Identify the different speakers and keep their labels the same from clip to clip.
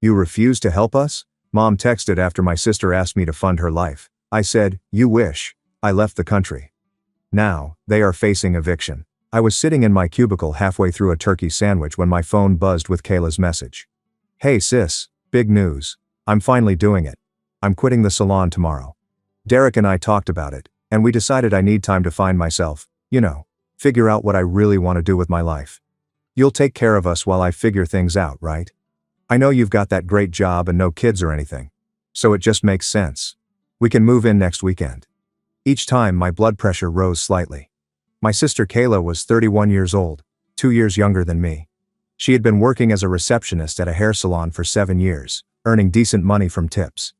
Speaker 1: You refuse to help us? Mom texted after my sister asked me to fund her life. I said, you wish. I left the country. Now, they are facing eviction. I was sitting in my cubicle halfway through a turkey sandwich when my phone buzzed with Kayla's message. Hey sis, big news. I'm finally doing it. I'm quitting the salon tomorrow. Derek and I talked about it, and we decided I need time to find myself, figure out what I really want to do with my life. You'll take care of us while I figure things out, right? I know you've got that great job and no kids or anything. So it just makes sense. We can move in next weekend. Each time my blood pressure rose slightly. My sister Kayla was 31 years old, 2 years younger than me. She had been working as a receptionist at a hair salon for 7 years, earning decent money from tips.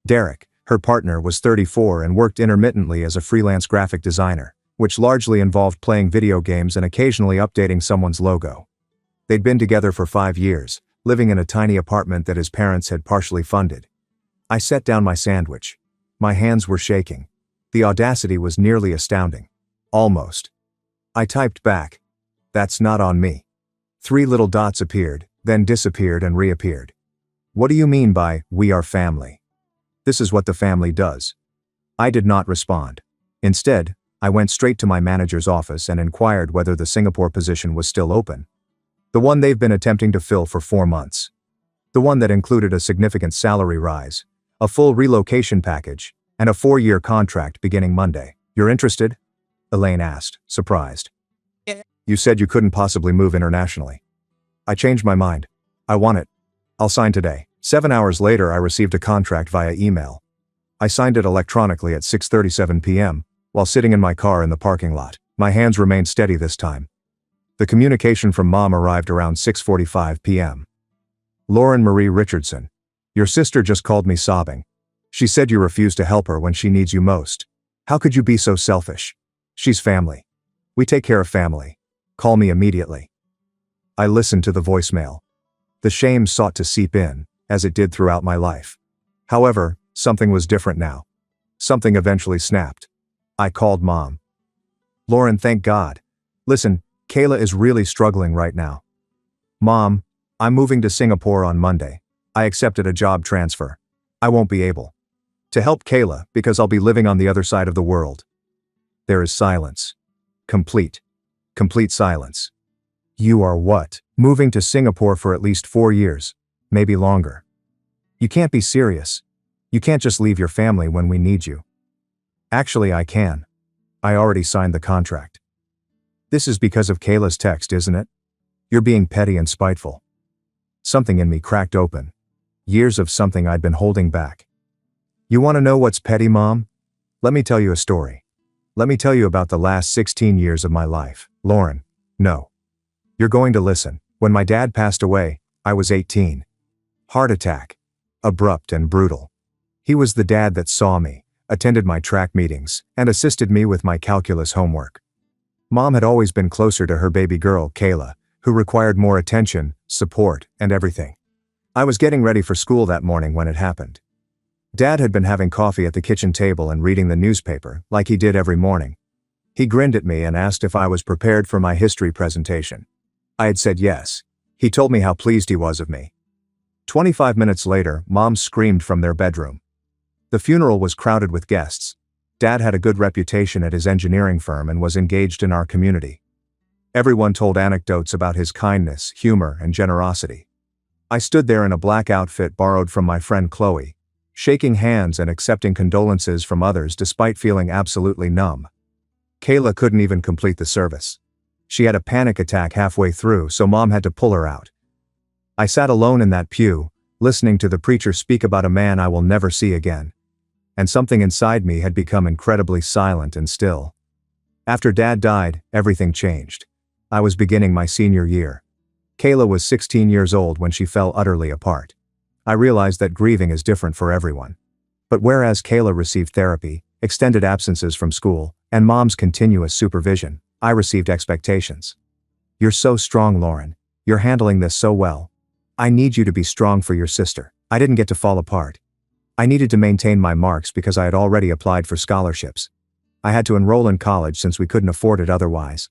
Speaker 1: Derek, her partner, was 34 and worked intermittently as a freelance graphic designer, which largely involved playing video games and occasionally updating someone's logo. They'd been together for 5 years, living in a tiny apartment that his parents had partially funded. I set down my sandwich. My hands were shaking. The audacity was nearly astounding. Almost. I typed back. That's not on me. 3 little dots appeared, then disappeared and reappeared. What do you mean by, we are family? This is what the family does. I did not respond. Instead, I went straight to my manager's office and inquired whether the Singapore position was still open. The one they've been attempting to fill for 4 months. The one that included a significant salary rise, a full relocation package, and a 4-year contract beginning Monday. You're interested? Elaine asked, surprised. You said you couldn't possibly move internationally. I changed my mind. I want it. I'll sign today. 7 hours later I received a contract via email. I signed it electronically at 6:37 p.m., while sitting in my car in the parking lot. My hands remained steady this time. The communication from Mom arrived around 6:45 p.m. Lauren Marie Richardson. Your sister just called me sobbing. She said you refuse to help her when she needs you most. How could you be so selfish? She's family. We take care of family. Call me immediately. I listened to the voicemail. The shame sought to seep in, as it did throughout my life. However, something was different now. Something eventually snapped. I called Mom. Lauren, thank God. Listen, Kayla is really struggling right now. Mom, I'm moving to Singapore on Monday. I accepted a job transfer. I won't be able to help Kayla because I'll be living on the other side of the world. There is silence. Complete silence. You are what? Moving to Singapore for at least 4 years, maybe longer. You can't be serious. You can't just leave your family when we need you. Actually, I can. I already signed the contract. This is because of Kayla's text, isn't it? You're being petty and spiteful. Something in me cracked open. Years of something I'd been holding back. You want to know what's petty, Mom? Let me tell you a story. Let me tell you about the last 16 years of my life. Lauren, no. You're going to listen. When my dad passed away, I was 18. Heart attack. Abrupt and brutal. He was the dad that saw me, attended my track meetings, and assisted me with my calculus homework. Mom had always been closer to her baby girl, Kayla, who required more attention, support, and everything. I was getting ready for school that morning when it happened. Dad had been having coffee at the kitchen table and reading the newspaper, like he did every morning. He grinned at me and asked if I was prepared for my history presentation. I had said yes. He told me how pleased he was of me. 25 minutes later, Mom screamed from their bedroom. The funeral was crowded with guests. Dad had a good reputation at his engineering firm and was engaged in our community. Everyone told anecdotes about his kindness, humor, and generosity. I stood there in a black outfit borrowed from my friend Chloe, shaking hands and accepting condolences from others despite feeling absolutely numb. Kayla couldn't even complete the service. She had a panic attack halfway through, so Mom had to pull her out. I sat alone in that pew, listening to the preacher speak about a man I will never see again. And something inside me had become incredibly silent and still. After Dad died, everything changed. I was beginning my senior year. Kayla was 16 years old when she fell utterly apart. I realized that grieving is different for everyone. But whereas Kayla received therapy, extended absences from school, and Mom's continuous supervision, I received expectations. You're so strong, Lauren. You're handling this so well. I need you to be strong for your sister. I didn't get to fall apart. I needed to maintain my marks because I had already applied for scholarships. I had to enroll in college since we couldn't afford it otherwise.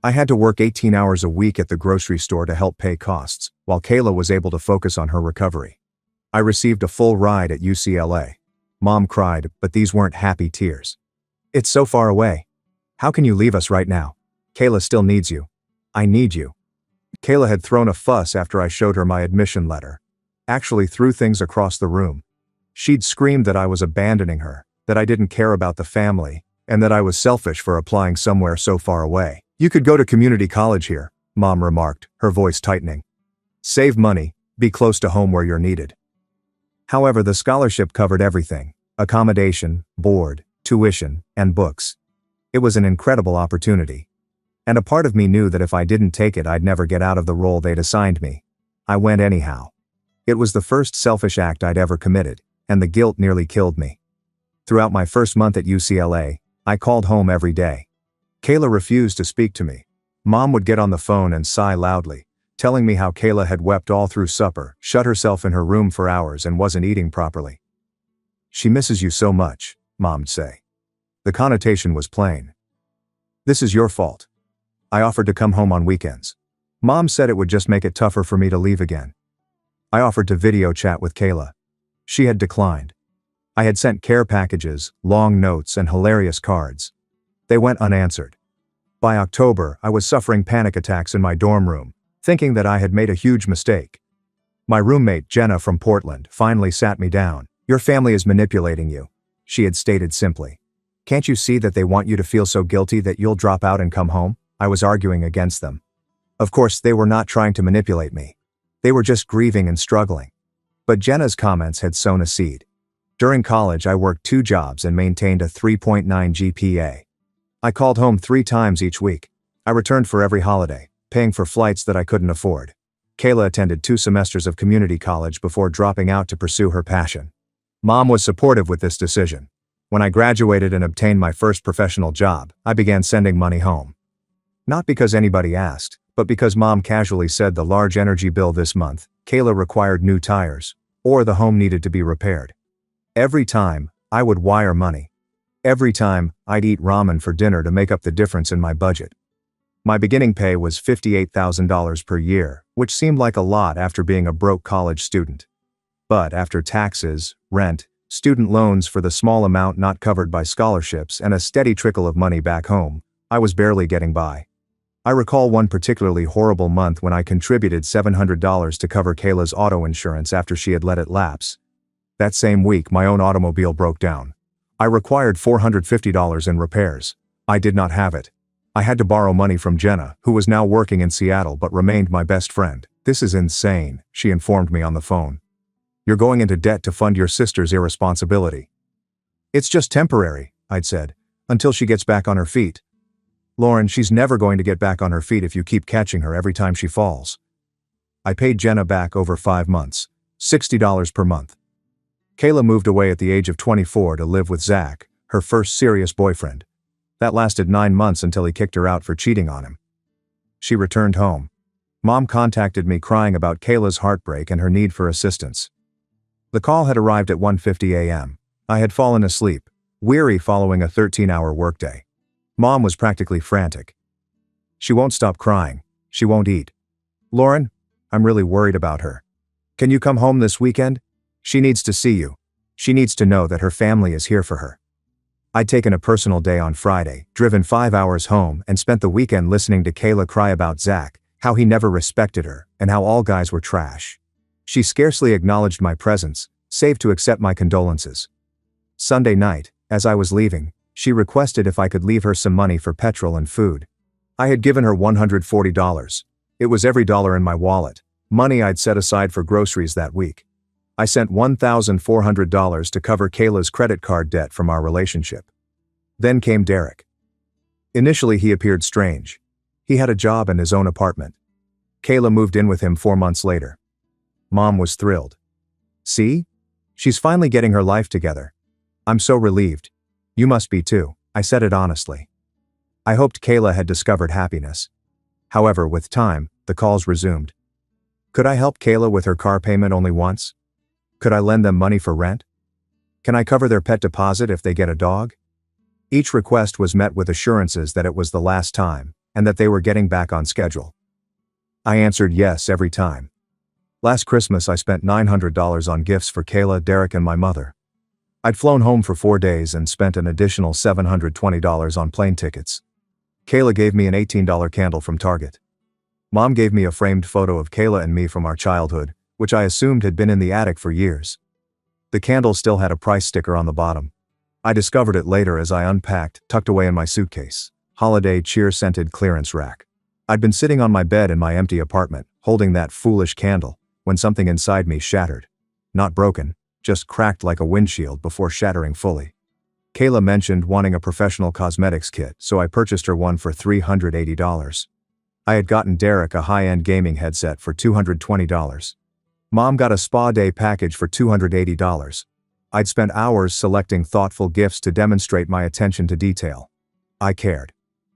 Speaker 1: I had to work 18 hours a week at the grocery store to help pay costs, while Kayla was able to focus on her recovery. I received a full ride at UCLA. Mom cried, but these weren't happy tears. It's so far away. How can you leave us right now? Kayla still needs you. I need you. Kayla had thrown a fuss after I showed her my admission letter. Actually threw things across the room. She'd screamed that I was abandoning her, that I didn't care about the family, and that I was selfish for applying somewhere so far away. You could go to community college here, Mom remarked, her voice tightening. Save money, be close to home where you're needed. However, the scholarship covered everything: accommodation, board, tuition, and books. It was an incredible opportunity. And a part of me knew that if I didn't take it, I'd never get out of the role they'd assigned me. I went anyhow. It was the first selfish act I'd ever committed, and the guilt nearly killed me. Throughout my first month at UCLA, I called home every day. Kayla refused to speak to me. Mom would get on the phone and sigh loudly, telling me how Kayla had wept all through supper, shut herself in her room for hours, and wasn't eating properly. She misses you so much, Mom'd say. The connotation was plain. This is your fault. I offered to come home on weekends. Mom said it would just make it tougher for me to leave again. I offered to video chat with Kayla. She had declined. I had sent care packages, long notes, and hilarious cards. They went unanswered. By October, I was suffering panic attacks in my dorm room, thinking that I had made a huge mistake. My roommate, Jenna from Portland, finally sat me down. Your family is manipulating you, she had stated simply. Can't you see that they want you to feel so guilty that you'll drop out and come home? I was arguing against them. Of course, they were not trying to manipulate me. They were just grieving and struggling. But Jenna's comments had sown a seed. During college, I worked 2 jobs and maintained a 3.9 GPA. I called home 3 times each week. I returned for every holiday, paying for flights that I couldn't afford. Kayla attended 2 semesters of community college before dropping out to pursue her passion. Mom was supportive with this decision. When I graduated and obtained my first professional job, I began sending money home. Not because anybody asked, but because Mom casually said the large energy bill this month, Kayla required new tires, or the home needed to be repaired. Every time, I would wire money. Every time, I'd eat ramen for dinner to make up the difference in my budget. My beginning pay was $58,000 per year, which seemed like a lot after being a broke college student. But after taxes, rent, student loans for the small amount not covered by scholarships, and a steady trickle of money back home, I was barely getting by. I recall one particularly horrible month when I contributed $700 to cover Kayla's auto insurance after she had let it lapse. That same week, my own automobile broke down. I required $450 in repairs. I did not have it. I had to borrow money from Jenna, who was now working in Seattle but remained my best friend. This is insane, she informed me on the phone. You're going into debt to fund your sister's irresponsibility. It's just temporary, I'd said, until she gets back on her feet. Lauren, she's never going to get back on her feet if you keep catching her every time she falls. I paid Jenna back over 5 months, $60 per month. Kayla moved away at the age of 24 to live with Zach, her first serious boyfriend. That lasted 9 months until he kicked her out for cheating on him. She returned home. Mom contacted me crying about Kayla's heartbreak and her need for assistance. The call had arrived at 1:50 a.m. I had fallen asleep, weary following a 13-hour workday. Mom was practically frantic. She won't stop crying. She won't eat. Lauren, I'm really worried about her. Can you come home this weekend? She needs to see you. She needs to know that her family is here for her. I'd taken a personal day on Friday, driven 5 hours home, and spent the weekend listening to Kayla cry about Zach, how he never respected her, and how all guys were trash. She scarcely acknowledged my presence, save to accept my condolences. Sunday night, as I was leaving, she requested if I could leave her some money for petrol and food. I had given her $140. It was every dollar in my wallet, money I'd set aside for groceries that week. I sent $1,400 to cover Kayla's credit card debt from our relationship. Then came Derek. Initially, he appeared strange. He had a job and his own apartment. Kayla moved in with him 4 months later. Mom was thrilled. See? She's finally getting her life together. I'm so relieved. You must be too, I said it honestly. I hoped Kayla had discovered happiness. However, with time, the calls resumed. Could I help Kayla with her car payment only once? Could I lend them money for rent? Can I cover their pet deposit if they get a dog? Each request was met with assurances that it was the last time, and that they were getting back on schedule. I answered yes every time. Last Christmas I spent $900 on gifts for Kayla, Derek, and my mother. I'd flown home for 4 days and spent an additional $720 on plane tickets. Kayla gave me an $18 candle from Target. Mom gave me a framed photo of Kayla and me from our childhood, which I assumed had been in the attic for years. The candle still had a price sticker on the bottom. I discovered it later as I unpacked, tucked away in my suitcase. Holiday cheer-scented clearance rack. I'd been sitting on my bed in my empty apartment, holding that foolish candle, when something inside me shattered. Not broken, just cracked like a windshield before shattering fully. Kayla mentioned wanting a professional cosmetics kit, so I purchased her one for $380. I had gotten Derek a high-end gaming headset for $220. Mom got a spa day package for $280. I'd spent hours selecting thoughtful gifts to demonstrate my attention to detail. I cared.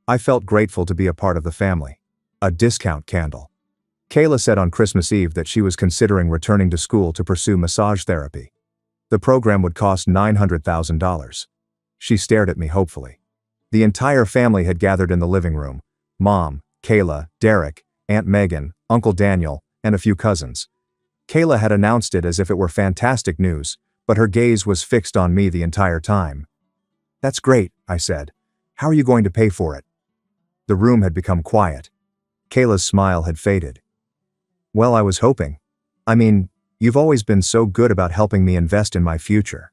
Speaker 1: I felt grateful to be a part of the family. A discount candle. Kayla said on Christmas Eve that she was considering returning to school to pursue massage therapy. The program would cost $900,000. She stared at me hopefully. The entire family had gathered in the living room. Mom, Kayla, Derek, Aunt Megan, Uncle Daniel, and a few cousins. Kayla had announced it as if it were fantastic news, but her gaze was fixed on me the entire time. "That's great," I said. "How are you going to pay for it?" The room had become quiet. Kayla's smile had faded. "Well, I was hoping. I mean, you've always been so good about helping me invest in my future."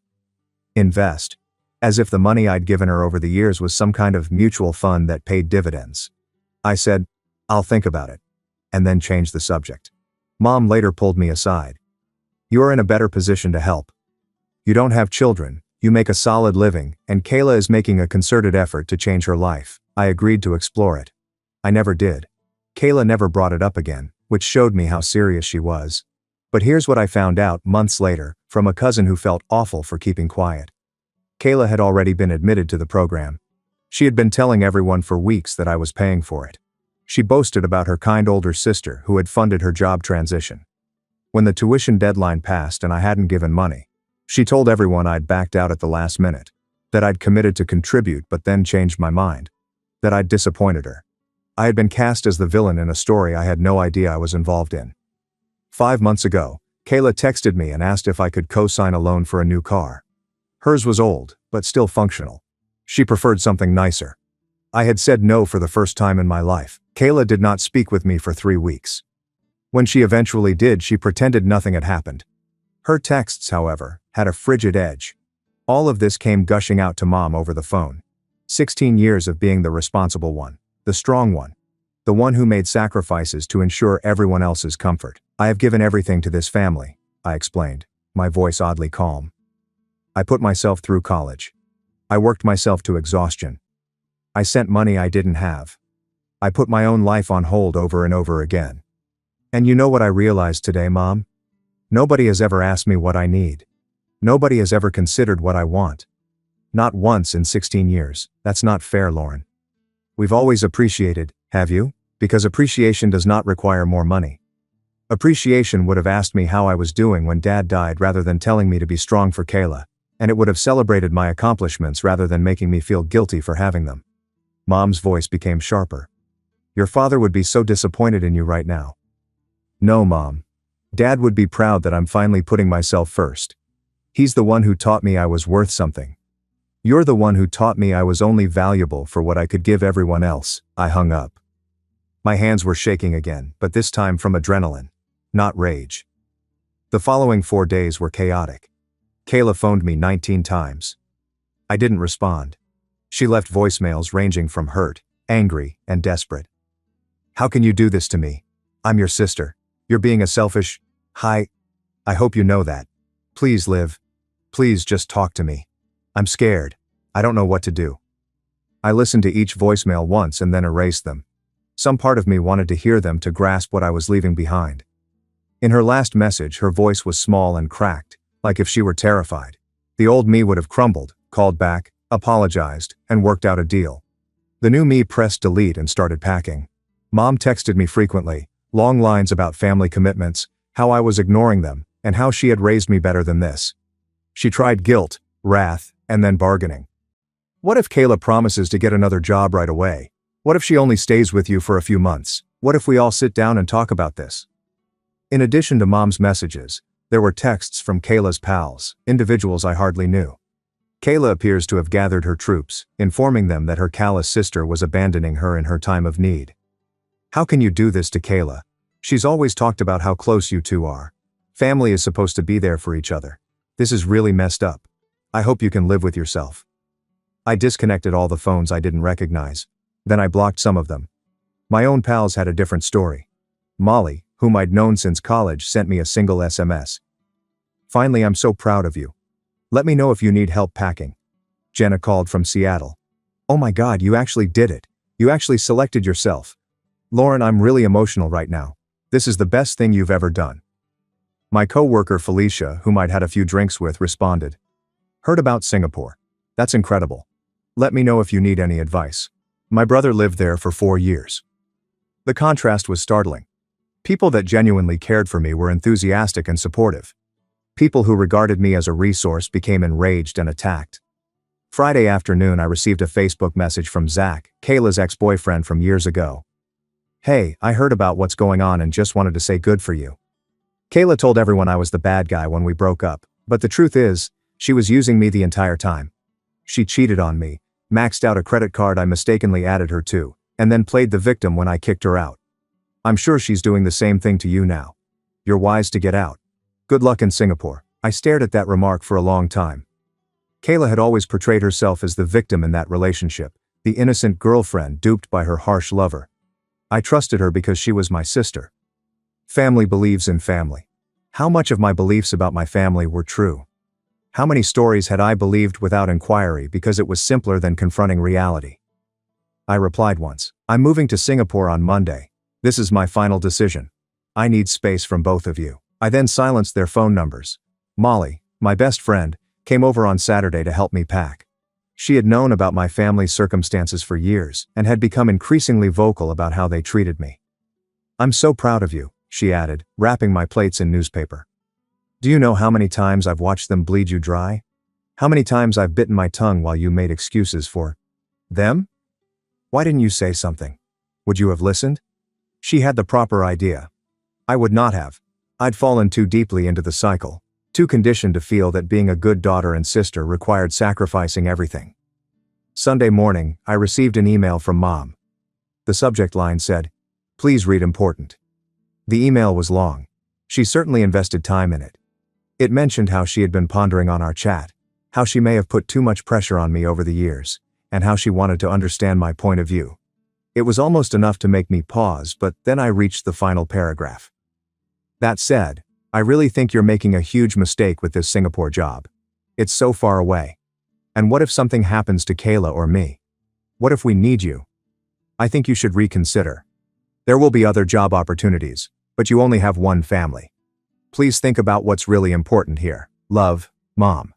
Speaker 1: Invest. As if the money I'd given her over the years was some kind of mutual fund that paid dividends. I said, "I'll think about it," and then changed the subject. Mom later pulled me aside. "You're in a better position to help. You don't have children, you make a solid living, and Kayla is making a concerted effort to change her life." I agreed to explore it. I never did. Kayla never brought it up again, which showed me how serious she was. But here's what I found out months later, from a cousin who felt awful for keeping quiet. Kayla had already been admitted to the program. She had been telling everyone for weeks that I was paying for it. She boasted about her kind older sister who had funded her job transition. When the tuition deadline passed and I hadn't given money, she told everyone I'd backed out at the last minute, that I'd committed to contribute but then changed my mind, that I'd disappointed her. I had been cast as the villain in a story I had no idea I was involved in. 5 months ago, Kayla texted me and asked if I could co-sign a loan for a new car. Hers was old, but still functional. She preferred something nicer. I had said no for the first time in my life. Kayla did not speak with me for 3 weeks. When she eventually did, she pretended nothing had happened. Her texts, however, had a frigid edge. All of this came gushing out to Mom over the phone. 16 years of being the responsible one, the strong one, the one who made sacrifices to ensure everyone else's comfort. "I have given everything to this family," I explained, my voice oddly calm. "I put myself through college. I worked myself to exhaustion. I sent money I didn't have. I put my own life on hold over and over again. And you know what I realized today, Mom? Nobody has ever asked me what I need. Nobody has ever considered what I want. Not once in 16 years. That's not fair, Lauren. We've always appreciated, have you? Because appreciation does not require more money. Appreciation would have asked me how I was doing when Dad died rather than telling me to be strong for Kayla, and it would have celebrated my accomplishments rather than making me feel guilty for having them." Mom's voice became sharper. "Your father would be so disappointed in you right now." "No, Mom. Dad would be proud that I'm finally putting myself first. He's the one who taught me I was worth something. You're the one who taught me I was only valuable for what I could give everyone else." I hung up. My hands were shaking again, but this time from adrenaline, not rage. The following 4 days were chaotic. Kayla phoned me 19 times. I didn't respond. She left voicemails ranging from hurt, angry, and desperate. "How can you do this to me? I'm your sister. You're being a selfish... Hi. I hope you know that. Please, Liv. Please just talk to me. I'm scared. I don't know what to do." I listened to each voicemail once and then erased them. Some part of me wanted to hear them to grasp what I was leaving behind. In her last message, her voice was small and cracked, like if she were terrified. The old me would have crumbled, called back, apologized, and worked out a deal. The new me pressed delete and started packing. Mom texted me frequently, long lines about family commitments, how I was ignoring them, and how she had raised me better than this. She tried guilt, wrath, and then bargaining. "What if Kayla promises to get another job right away? What if she only stays with you for a few months? What if we all sit down and talk about this? In addition to Mom's messages, there were texts from Kayla's pals, individuals I hardly knew. Kayla appears to have gathered her troops, informing them that her callous sister was abandoning her in her time of need. How can you do this to Kayla? She's always talked about how close you two are. Family is supposed to be there for each other. This is really messed up. I hope you can live with yourself. I disconnected all the phones I didn't recognize. Then I blocked some of them. My own pals had a different story. Molly, whom I'd known since college, sent me a single SMS. "Finally, I'm so proud of you. Let me know if you need help packing." Jenna called from Seattle. "Oh my God, you actually did it. You actually selected yourself. Lauren, I'm really emotional right now. This is the best thing you've ever done." My co-worker Felicia, whom I'd had a few drinks with, responded. "Heard about Singapore. That's incredible. Let me know if you need any advice. My brother lived there for 4 years." The contrast was startling. People that genuinely cared for me were enthusiastic and supportive. People who regarded me as a resource became enraged and attacked. Friday afternoon, I received a Facebook message from Zach, Kayla's ex-boyfriend from years ago. "Hey, I heard about what's going on and just wanted to say good for you. Kayla told everyone I was the bad guy when we broke up, but the truth is, she was using me the entire time. She cheated on me, maxed out a credit card I mistakenly added her to, and then played the victim when I kicked her out. I'm sure she's doing the same thing to you now. You're wise to get out. Good luck in Singapore." I stared at that remark for a long time. Kayla had always portrayed herself as the victim in that relationship, the innocent girlfriend duped by her harsh lover. I trusted her because she was my sister. Family believes in family. How much of my beliefs about my family were true? How many stories had I believed without inquiry because it was simpler than confronting reality? I replied once, "I'm moving to Singapore on Monday. This is my final decision. I need space from both of you." I then silenced their phone numbers. Molly, my best friend, came over on Saturday to help me pack. She had known about my family's circumstances for years and had become increasingly vocal about how they treated me. "I'm so proud of you," she added, wrapping my plates in newspaper. "Do you know how many times I've watched them bleed you dry? How many times I've bitten my tongue while you made excuses for them? Why didn't you say something? Would you have listened?" She had the proper idea. I would not have. I'd fallen too deeply into the cycle, too conditioned to feel that being a good daughter and sister required sacrificing everything. Sunday morning, I received an email from Mom. The subject line said, "Please read important." The email was long. She certainly invested time in it. It mentioned how she had been pondering on our chat, how she may have put too much pressure on me over the years, and how she wanted to understand my point of view. It was almost enough to make me pause, but then I reached the final paragraph. "That said, I really think you're making a huge mistake with this Singapore job. It's so far away. And what if something happens to Kayla or me? What if we need you? I think you should reconsider. There will be other job opportunities, but you only have one family. Please think about what's really important here. Love, Mom."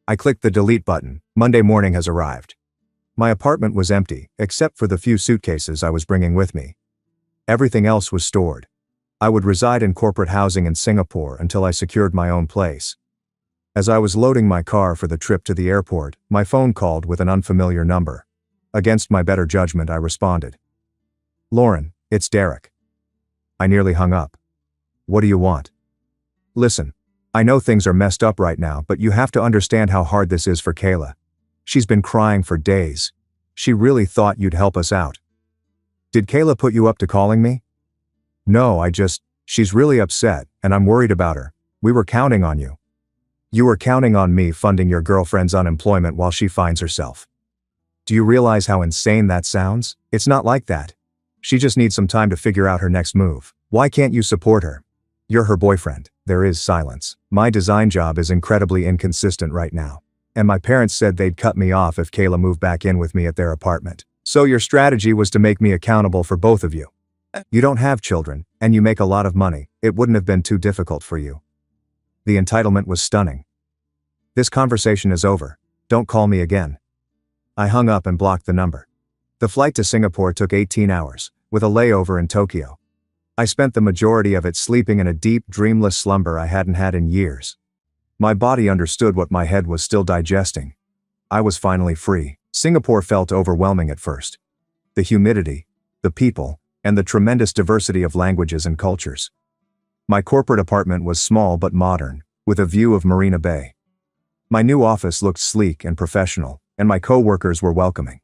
Speaker 1: I clicked the delete button. Monday morning has arrived. My apartment was empty, except for the few suitcases I was bringing with me. Everything else was stored. I would reside in corporate housing in Singapore until I secured my own place. As I was loading my car for the trip to the airport, my phone called with an unfamiliar number. Against my better judgment, I responded. "Lauren, it's Derek." I nearly hung up. "What do you want?" "Listen, I know things are messed up right now, but you have to understand how hard this is for Kayla. She's been crying for days. She really thought you'd help us out." "Did Kayla put you up to calling me?" "No, she's really upset, and I'm worried about her. We were counting on you." "You were counting on me funding your girlfriend's unemployment while she finds herself. Do you realize how insane that sounds? It's not like that. She just needs some time to figure out her next move. Why can't you support her? You're her boyfriend." There is silence. My design job is incredibly inconsistent right now. And my parents said they'd cut me off if Kayla moved back in with me at their apartment. "So your strategy was to make me accountable for both of you. You don't have children, and you make a lot of money. It wouldn't have been too difficult for you." The entitlement was stunning. "This conversation is over. Don't call me again." I hung up and blocked the number. The flight to Singapore took 18 hours, with a layover in Tokyo. I spent the majority of it sleeping in a deep, dreamless slumber I hadn't had in years. My body understood what my head was still digesting. I was finally free. Singapore felt overwhelming at first. the humidity, the people, and the tremendous diversity of languages and cultures. My corporate apartment was small but modern, with a view of Marina Bay. My new office looked sleek and professional, and my co-workers were welcoming.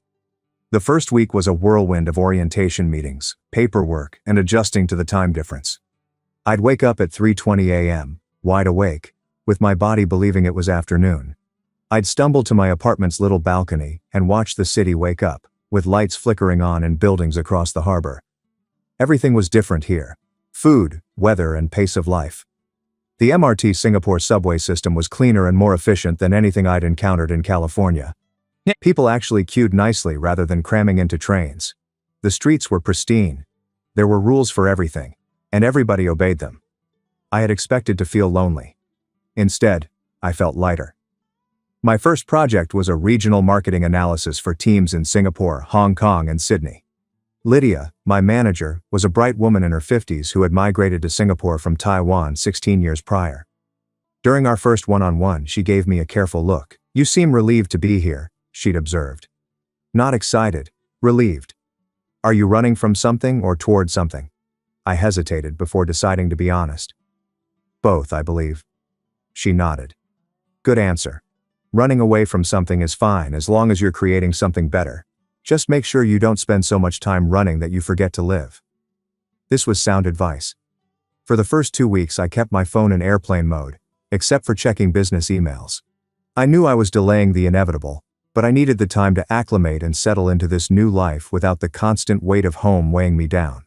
Speaker 1: The first week was a whirlwind of orientation meetings, paperwork, and adjusting to the time difference. I'd wake up at 3:20 a.m., wide awake, with my body believing it was afternoon. I'd stumble to my apartment's little balcony and watch the city wake up, with lights flickering on in buildings across the harbor. Everything was different here. Food, weather, and pace of life. The MRT Singapore subway system was cleaner and more efficient than anything I'd encountered in California. People actually queued nicely rather than cramming into trains. The streets were pristine. There were rules for everything, and everybody obeyed them. I had expected to feel lonely. Instead, I felt lighter. My first project was a regional marketing analysis for teams in Singapore, Hong Kong, and Sydney. Lydia, my manager, was a bright woman in her 50s who had migrated to Singapore from Taiwan 16 years prior. During our first one-on-one, she gave me a careful look. "You seem relieved to be here," she'd observed. "Not excited, relieved. Are you running from something or toward something?" I hesitated before deciding to be honest. "Both, I believe." She nodded. "Good answer. Running away from something is fine as long as you're creating something better. Just make sure you don't spend so much time running that you forget to live." This was sound advice. For the first 2 weeks I kept my phone in airplane mode, except for checking business emails. I knew I was delaying the inevitable, but I needed the time to acclimate and settle into this new life without the constant weight of home weighing me down.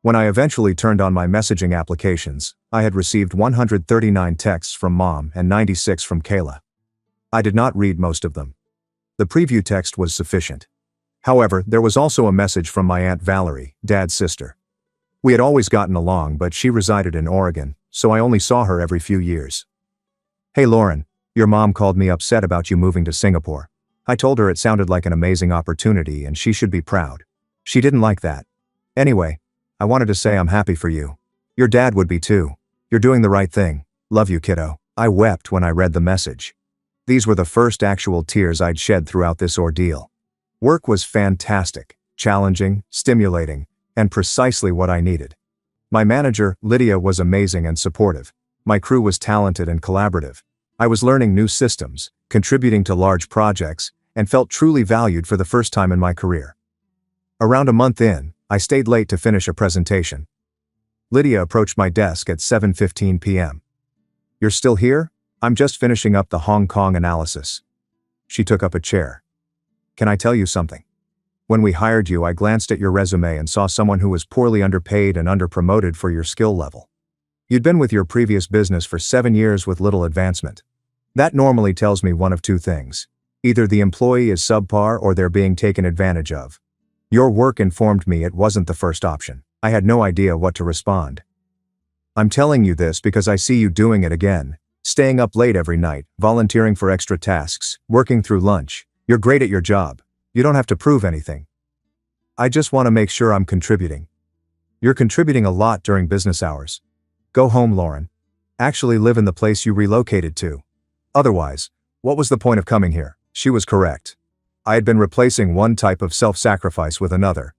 Speaker 1: When I eventually turned on my messaging applications, I had received 139 texts from Mom and 96 from Kayla. I did not read most of them. The preview text was sufficient. However, there was also a message from my Aunt Valerie, Dad's sister. We had always gotten along, but she resided in Oregon, so I only saw her every few years. "Hey Lauren, your mom called me upset about you moving to Singapore. I told her it sounded like an amazing opportunity and she should be proud. She didn't like that. Anyway, I wanted to say I'm happy for you. Your dad would be too. You're doing the right thing. Love you, kiddo." I wept when I read the message. These were the first actual tears I'd shed throughout this ordeal. Work was fantastic, challenging, stimulating, and precisely what I needed. My manager, Lydia, was amazing and supportive. My crew was talented and collaborative. I was learning new systems, contributing to large projects, and felt truly valued for the first time in my career. Around a month in, I stayed late to finish a presentation. Lydia approached my desk at 7:15 p.m. "You're still here? I'm just finishing up the Hong Kong analysis." She took up a chair. "Can I tell you something? When we hired you, I glanced at your resume and saw someone who was poorly underpaid and underpromoted for your skill level. You'd been with your previous business for 7 years with little advancement. That normally tells me one of two things. Either the employee is subpar or they're being taken advantage of. Your work informed me it wasn't the first option. I had no idea what to respond. I'm telling you this because I see you doing it again. Staying up late every night, volunteering for extra tasks, working through lunch. You're great at your job. You don't have to prove anything. I just want to make sure I'm contributing. You're contributing a lot during business hours. Go home, Lauren. Actually live in the place you relocated to. Otherwise, what was the point of coming here?" She was correct. I had been replacing one type of self-sacrifice with another.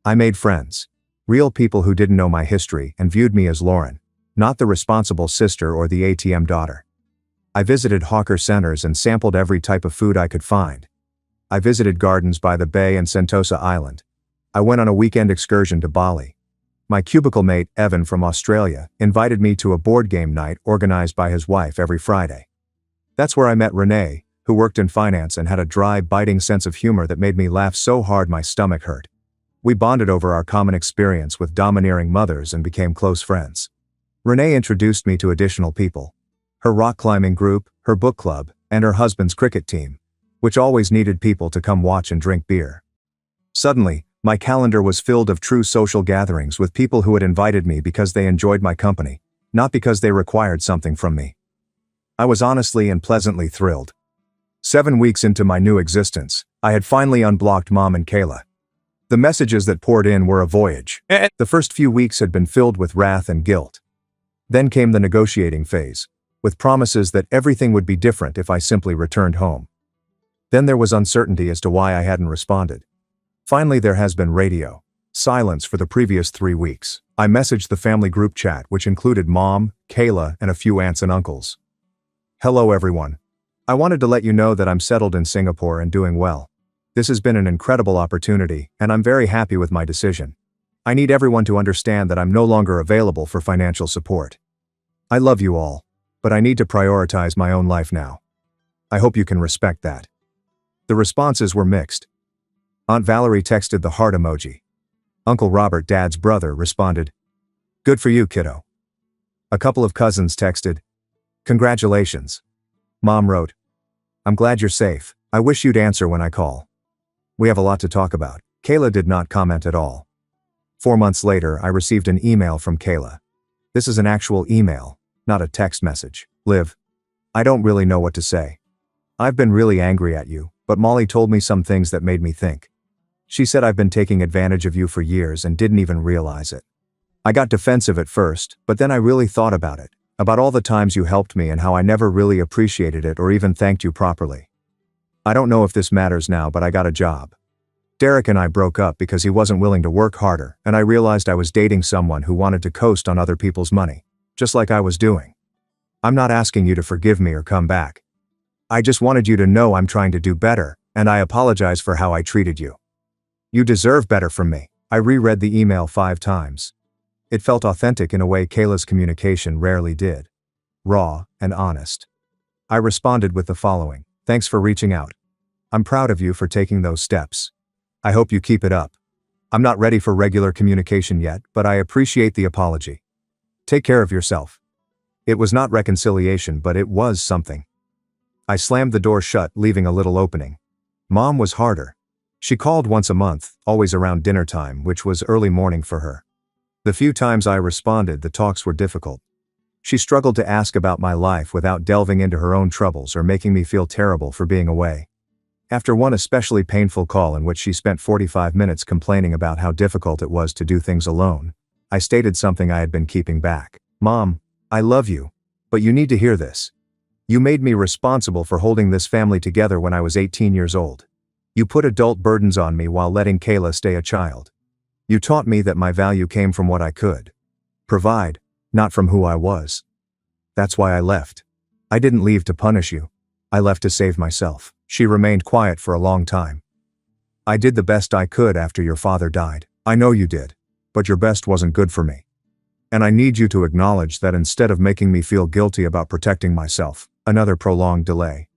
Speaker 1: I made friends. Real people who didn't know my history and viewed me as Lauren, not the responsible sister or the ATM daughter. I visited hawker centers and sampled every type of food I could find. I visited gardens by the bay and Sentosa Island. I went on a weekend excursion to Bali. My cubicle mate, Evan from Australia, invited me to a board game night organized by his wife every Friday. That's where I met Renee, who worked in finance and had a dry, biting sense of humor that made me laugh so hard my stomach hurt. We bonded over our common experience with domineering mothers and became close friends. Renee introduced me to additional people. Her rock climbing group, her book club, and her husband's cricket team, which always needed people to come watch and drink beer. Suddenly, my calendar was filled of true social gatherings with people who had invited me because they enjoyed my company, not because they required something from me. I was honestly and pleasantly thrilled. 7 weeks into my new existence, I had finally unblocked Mom and Kayla. The messages that poured in were a voyage. The first few weeks had been filled with wrath and guilt. Then came the negotiating phase, with promises that everything would be different if I simply returned home. Then there was uncertainty as to why I hadn't responded. Finally, there has been radio silence for the previous 3 weeks. I messaged the family group chat, which included Mom, Kayla, and a few aunts and uncles. Hello everyone. I wanted to let you know that I'm settled in Singapore and doing well. This has been an incredible opportunity, and I'm very happy with my decision. I need everyone to understand that I'm no longer available for financial support. I love you all, but I need to prioritize my own life now. I hope you can respect that. The responses were mixed. Aunt Valerie texted the heart emoji. Uncle Robert, Dad's brother, responded, "Good for you, kiddo." A couple of cousins texted, "Congratulations." Mom wrote, "I'm glad you're safe. I wish you'd answer when I call. We have a lot to talk about." Kayla did not comment at all. 4 months later, I received an email from Kayla. This is an actual email, not a text message. "Liv, I don't really know what to say. I've been really angry at you, but Molly told me some things that made me think. She said I've been taking advantage of you for years and didn't even realize it. I got defensive at first, but then I really thought about it, about all the times you helped me and how I never really appreciated it or even thanked you properly. I don't know if this matters now, but I got a job. Derek and I broke up because he wasn't willing to work harder, and I realized I was dating someone who wanted to coast on other people's money, just like I was doing. I'm not asking you to forgive me or come back. I just wanted you to know I'm trying to do better, and I apologize for how I treated you. You deserve better from me." I reread the email 5 times. It felt authentic in a way Kayla's communication rarely did. Raw and honest. I responded with the following: "Thanks for reaching out. I'm proud of you for taking those steps. I hope you keep it up. I'm not ready for regular communication yet, but I appreciate the apology. Take care of yourself." It was not reconciliation, but it was something. I slammed the door shut, leaving a little opening. Mom was harder. She called once a month, always around dinner time, which was early morning for her. The few times I responded, the talks were difficult. She struggled to ask about my life without delving into her own troubles or making me feel terrible for being away. After one especially painful call in which she spent 45 minutes complaining about how difficult it was to do things alone, I stated something I had been keeping back. "Mom, I love you, but you need to hear this. You made me responsible for holding this family together when I was 18 years old. You put adult burdens on me while letting Kayla stay a child. You taught me that my value came from what I could provide, not from who I was. That's why I left. I didn't leave to punish you. I left to save myself." She remained quiet for a long time. "I did the best I could after your father died. I know you did, but your best wasn't good for me. And I need you to acknowledge that instead of making me feel guilty about protecting myself." Another prolonged delay.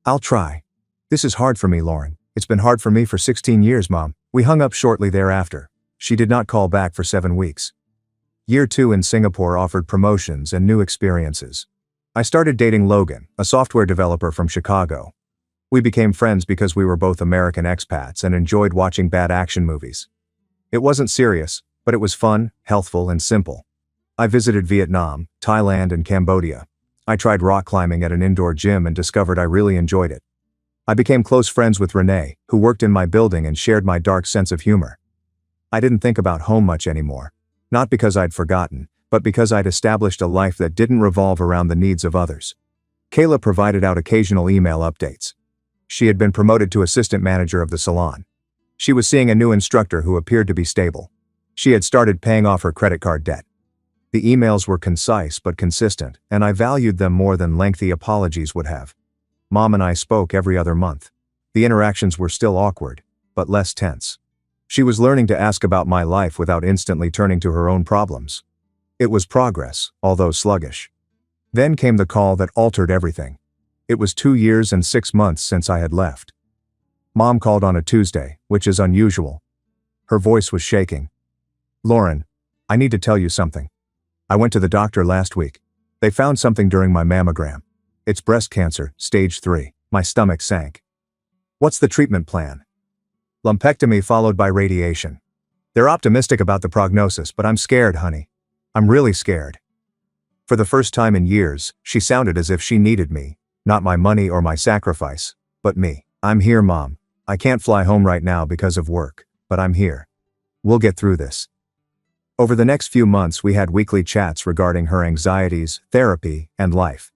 Speaker 1: "I'll try. This is hard for me, Lauren. It's been hard for me for 16 years, Mom." We hung up shortly thereafter. She did not call back for 7 weeks. Year 2 in Singapore offered promotions and new experiences. I started dating Logan, a software developer from Chicago. We became friends because we were both American expats and enjoyed watching bad action movies. It wasn't serious, but it was fun, healthful, and simple. I visited Vietnam, Thailand, and Cambodia. I tried rock climbing at an indoor gym and discovered I really enjoyed it. I became close friends with Renee, who worked in my building and shared my dark sense of humor. I didn't think about home much anymore. Not because I'd forgotten, but because I'd established a life that didn't revolve around the needs of others. Kayla provided out occasional email updates. She had been promoted to assistant manager of the salon. She was seeing a new instructor who appeared to be stable. She had started paying off her credit card debt. The emails were concise but consistent, and I valued them more than lengthy apologies would have. Mom and I spoke every other month. The interactions were still awkward, but less tense. She was learning to ask about my life without instantly turning to her own problems. It was progress, although sluggish. Then came the call that altered everything. It was 2 years and 6 months since I had left. Mom called on a Tuesday, which is unusual. Her voice was shaking. "Lauren, I need to tell you something. I went to the doctor last week. They found something during my mammogram. It's breast cancer, stage 3. My stomach sank." "What's the treatment plan?" "Lumpectomy followed by radiation. They're optimistic about the prognosis, but I'm scared, honey. I'm really scared." For the first time in years, she sounded as if she needed me, not my money or my sacrifice, but me. "I'm here, Mom. I can't fly home right now because of work, but I'm here. We'll get through this." Over the next few months, we had weekly chats regarding her anxieties, therapy, and life.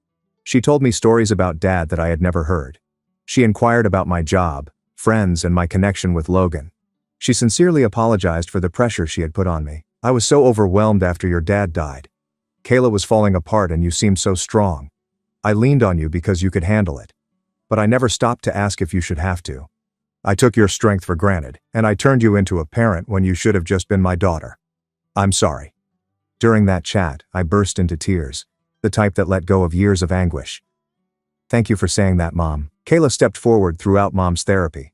Speaker 1: She told me stories about Dad that I had never heard. She inquired about my job, friends, and my connection with Logan. She sincerely apologized for the pressure she had put on me. I was so overwhelmed after your dad died. Kayla was falling apart and you seemed so strong. I leaned on you because you could handle it. But I never stopped to ask if you should have to. I took your strength for granted, and I turned you into a parent when you should have just been my daughter. I'm sorry. During that chat, I burst into tears, the type that let go of years of anguish. Thank you for saying that, Mom. Kayla stepped forward throughout Mom's therapy.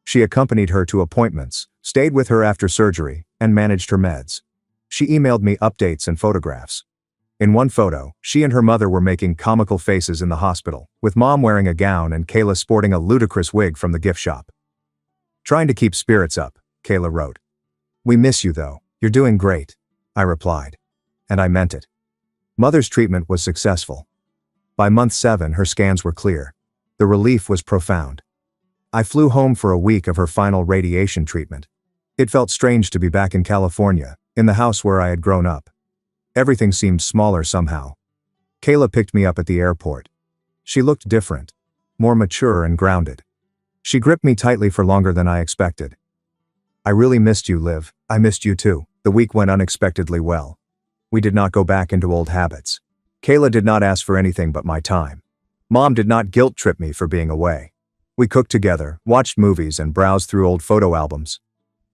Speaker 1: She accompanied her to appointments, stayed with her after surgery, and managed her meds. She emailed me updates and photographs. In one photo, she and her mother were making comical faces in the hospital, with Mom wearing a gown and Kayla sporting a ludicrous wig from the gift shop. Trying to keep spirits up, Kayla wrote. We miss you though. You're doing great, I replied. And I meant it. Mother's treatment was successful. By month 7, her scans were clear. The relief was profound. I flew home for a week of her final radiation treatment. It felt strange to be back in California, in the house where I had grown up. Everything seemed smaller somehow. Kayla picked me up at the airport. She looked different, more mature and grounded. She gripped me tightly for longer than I expected. I really missed you, Liv. I missed you too. The week went unexpectedly well. We did not go back into old habits. Kayla did not ask for anything but my time. Mom did not guilt-trip me for being away. We cooked together, watched movies, and browsed through old photo albums.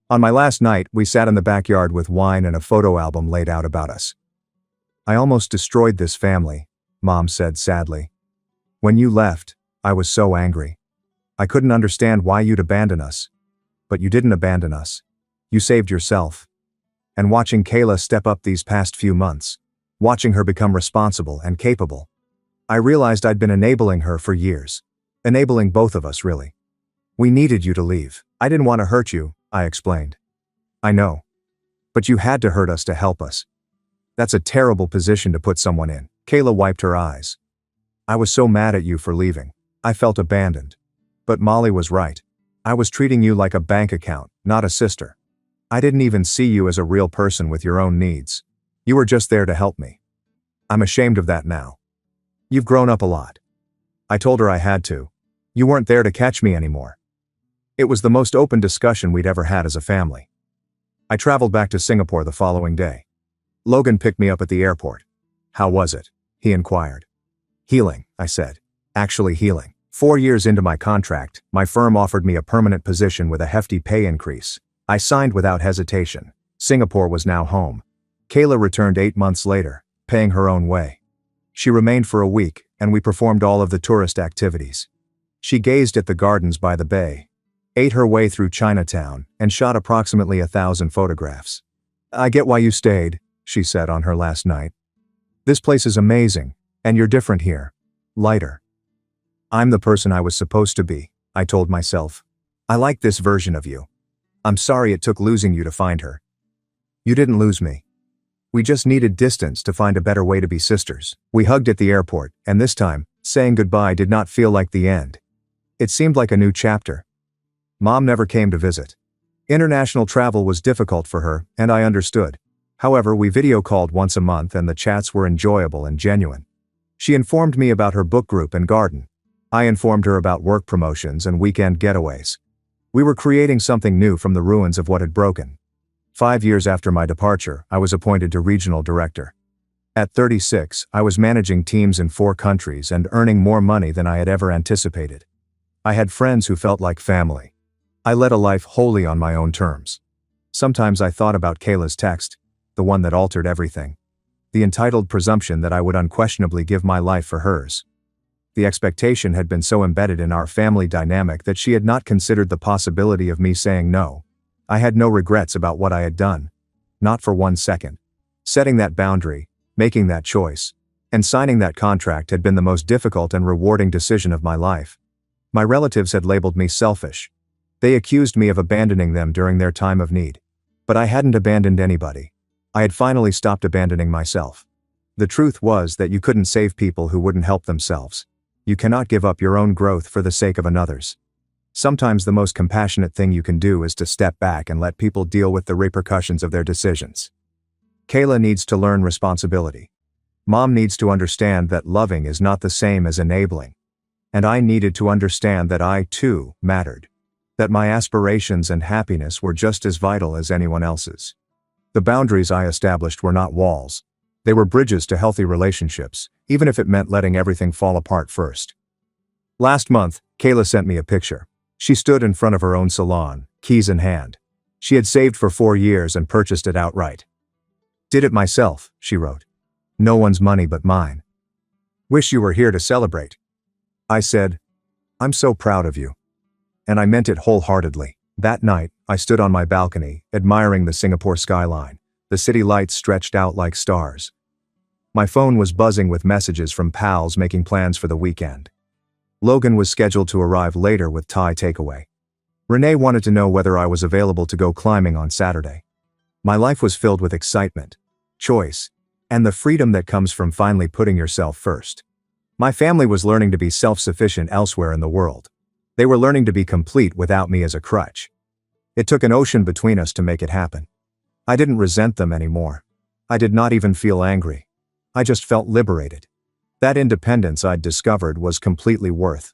Speaker 1: On my last night, we sat in the backyard with wine and a photo album laid out about us. I almost destroyed this family, Mom said sadly. When you left, I was so angry. I couldn't understand why you'd abandon us. But you didn't abandon us. You saved yourself. And watching Kayla step up these past few months, watching her become responsible and capable, I realized I'd been enabling her for years. Enabling both of us, really. We needed you to leave. I didn't want to hurt you, I explained. I know. But you had to hurt us to help us. That's a terrible position to put someone in. Kayla wiped her eyes. I was so mad at you for leaving. I felt abandoned. But Molly was right. I was treating you like a bank account, not a sister. I didn't even see you as a real person with your own needs. You were just there to help me. I'm ashamed of that now. You've grown up a lot. I told her I had to. You weren't there to catch me anymore. It was the most open discussion we'd ever had as a family. I traveled back to Singapore the following day. Logan picked me up at the airport. How was it? He inquired. Healing, I said. Actually healing. 4 years into my contract, my firm offered me a permanent position with a hefty pay increase. I signed without hesitation. Singapore was now home. Kayla returned 8 months later, paying her own way. She remained for a week, and we performed all of the tourist activities. She gazed at the gardens by the bay, ate her way through Chinatown, and shot approximately 1,000 photographs. I get why you stayed, she said on her last night. This place is amazing, and you're different here. Lighter. I'm the person I was supposed to be, I told myself. I like this version of you. I'm sorry it took losing you to find her. You didn't lose me. We just needed distance to find a better way to be sisters. We hugged at the airport, and this time, saying goodbye did not feel like the end. It seemed like a new chapter. Mom never came to visit. International travel was difficult for her, and I understood. However, we video called once a month and the chats were enjoyable and genuine. She informed me about her book group and garden. I informed her about work promotions and weekend getaways. We were creating something new from the ruins of what had broken. 5 years after my departure, I was appointed to regional director. At 36, I was managing teams in 4 countries and earning more money than I had ever anticipated. I had friends who felt like family. I led a life wholly on my own terms. Sometimes I thought about Kayla's text, the one that altered everything. The entitled presumption that I would unquestionably give my life for hers. The expectation had been so embedded in our family dynamic that she had not considered the possibility of me saying no. I had no regrets about what I had done. Not for 1 second. Setting that boundary, making that choice, and signing that contract had been the most difficult and rewarding decision of my life. My relatives had labeled me selfish. They accused me of abandoning them during their time of need. But I hadn't abandoned anybody. I had finally stopped abandoning myself. The truth was that you couldn't save people who wouldn't help themselves. You cannot give up your own growth for the sake of another's. Sometimes the most compassionate thing you can do is to step back and let people deal with the repercussions of their decisions. Kayla needs to learn responsibility. Mom needs to understand that loving is not the same as enabling. And I needed to understand that I, too, mattered. that my aspirations and happiness were just as vital as anyone else's. The boundaries I established were not walls. They were bridges to healthy relationships, even if it meant letting everything fall apart first. Last month, Kayla sent me a picture. She stood in front of her own salon, keys in hand. She had saved for 4 years and purchased it outright. "Did it myself," she wrote. "No one's money but mine. Wish you were here to celebrate." I said, "I'm so proud of you." And I meant it wholeheartedly. That night, I stood on my balcony, admiring the Singapore skyline. The city lights stretched out like stars. My phone was buzzing with messages from pals making plans for the weekend. Logan was scheduled to arrive later with Thai takeaway. Renee wanted to know whether I was available to go climbing on Saturday. My life was filled with excitement, choice, and the freedom that comes from finally putting yourself first. My family was learning to be self-sufficient elsewhere in the world. They were learning to be complete without me as a crutch. It took an ocean between us to make it happen. I didn't resent them anymore. I did not even feel angry. I just felt liberated. That independence I'd discovered was completely worth